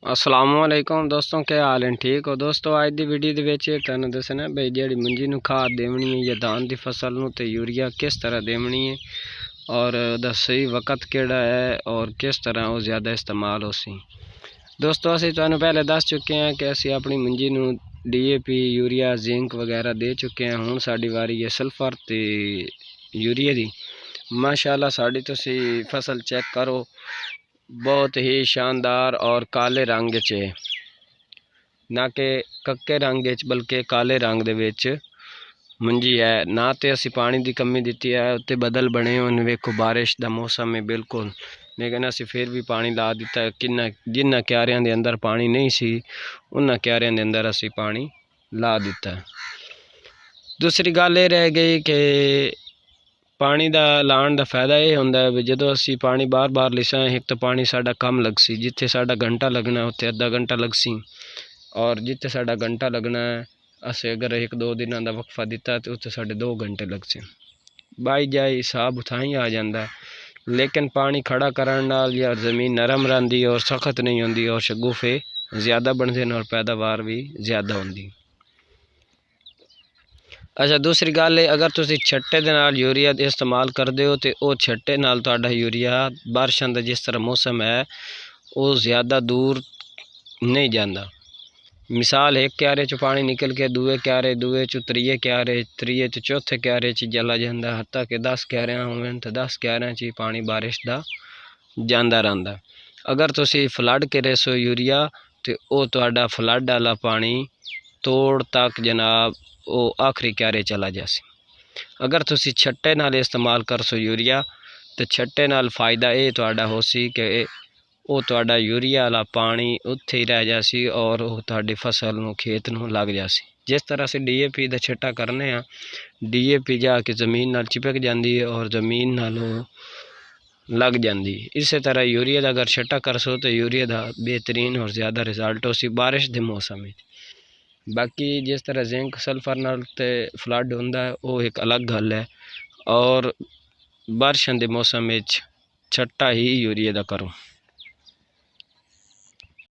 असलामुअलैकुम दोस्तों, क्या हाल है? ठीक हो दोस्तों। आज की वीडियो ਦੇ ਵਿੱਚ ਤੁਹਾਨੂੰ ਦੱਸਣਾ ਬਈ ਜਿਹੜੀ ਮੰਜੀ ਨੂੰ ਖਾਦ ਦੇਵਣੀ ਹੈ ਜਾਂ ਦਾਨ ਦੀ ਫਸਲ ਨੂੰ ਤੇ ਯੂਰੀਆ ਕਿਸ ਤਰ੍ਹਾਂ ਦੇਵਣੀ ਹੈ और ਉਹਦਾ ਸਹੀ ਵਕਤ ਕਿਹੜਾ ਹੈ और ਕਿਸ ਤਰ੍ਹਾਂ ਉਹ ਜ਼ਿਆਦਾ ਇਸਤੇਮਾਲ ਹੋਸੀ। ਦੋਸਤੋ ਅਸੀਂ ਤੁਹਾਨੂੰ ਪਹਿਲੇ ਦੱਸ ਚੁੱਕੇ ਹਾਂ ਕਿ ਅਸੀਂ ਆਪਣੀ ਮੰਜੀ ਨੂੰ DAP यूरिया जिंक वगैरह दे चुके हैं। ਹੁਣ ਸਾਡੀ ਵਾਰੀ ਹੈ सल्फर ਤੇ यूरिया ਦੀ। माशाअल्लाह साड़ी तुसी फसल चेक करो, बहुत ही शानदार और काले रंग च ना कि कक्के रंग बल्कि काले रंग दे विच मंजी है। ना तो असी पानी की कमी दी है, उत्ते बदल बने हुए वेखो, बारिश का मौसम है बिल्कुल, लेकिन असी फिर भी पानी ला दिता है। किन्ना जिन्ना क्यारियां दे अंदर पानी नहीं सी उन्हां क्यारियां दे अंदर असी पानी ला दिता है। दूसरी गल ये रह गई कि पानी का लाने का फायदा यह होंदा है भी जदों असी पानी बार बार लिसा, एक तो पानी साडा कम लगसी, जिथे साडा घंटा लगना उत्थे अद्धा घंटा लगसी, और जिथे साडा घंटा लगना है असी अगर एक दो दिनों का वक्फा दिता तो उत्थे साडे 2 घंटे लगसे। बाई जाए हिसाब उठाई आ जाता है, लेकिन पानी खड़ा करने नाल या ज़मीन नरम रही और सख्त नहीं होंदी और शगुफे ज़्यादा बनते हैं और पैदावार भी ज़्यादा होंदी। अच्छा, दूसरी गल है, अगर तुसी छट्टे दे नाल यूरिया इस्तेमाल करते हो तो वह छट्टे नाल तुहाडा यूरिया बारिशां दा जिस तरह मौसम है वो ज़्यादा दूर नहीं जाता। मिसाल एक क्यारे चो पानी निकल के दूए क्यारे, दूए चो त्रीए क्यारे, त्रीए चो चौथे क्यारे च चला जाता, हत्ता कि 10 क्यारे होवन तो 10 क्यारे च पानी बारिश का जाता रहिंदा। अगर तुसी फ्लड करे सो यूरिया तो वह तुहाडा फ्लड वाला पानी तोड़ तक जनाब वो आखिरी क्यारे चला जासी। अगर तुसी छट्टे नाल इस्तेमाल कर सो यूरिया तो छट्टे नाल फ़ायदा ये तुहाडा होसी कि वो तुहाडा यूरिया वाला पानी उत्थे ही रह जासी और वो तुहाडी फसल नूं खेत नूं लग जासी। जिस तरह से DAP का छिट्टा करने हैं, DAP जाके ज़मीन नाल चिपक जाती है और ज़मीन नाल लग जाती है। इस तरह यूरिया का अगर छिट्टा कर सो तो यूरिया का बेहतरीन और ज़्यादा रिजल्ट हो सी बारिश के मौसम में। बाकी जिस तरह जिंक सल्फर नाल ते फ्लड होंदा है वो एक अलग गल है, और बारिशां के मौसम में छट्टा ही यूरिया का करो।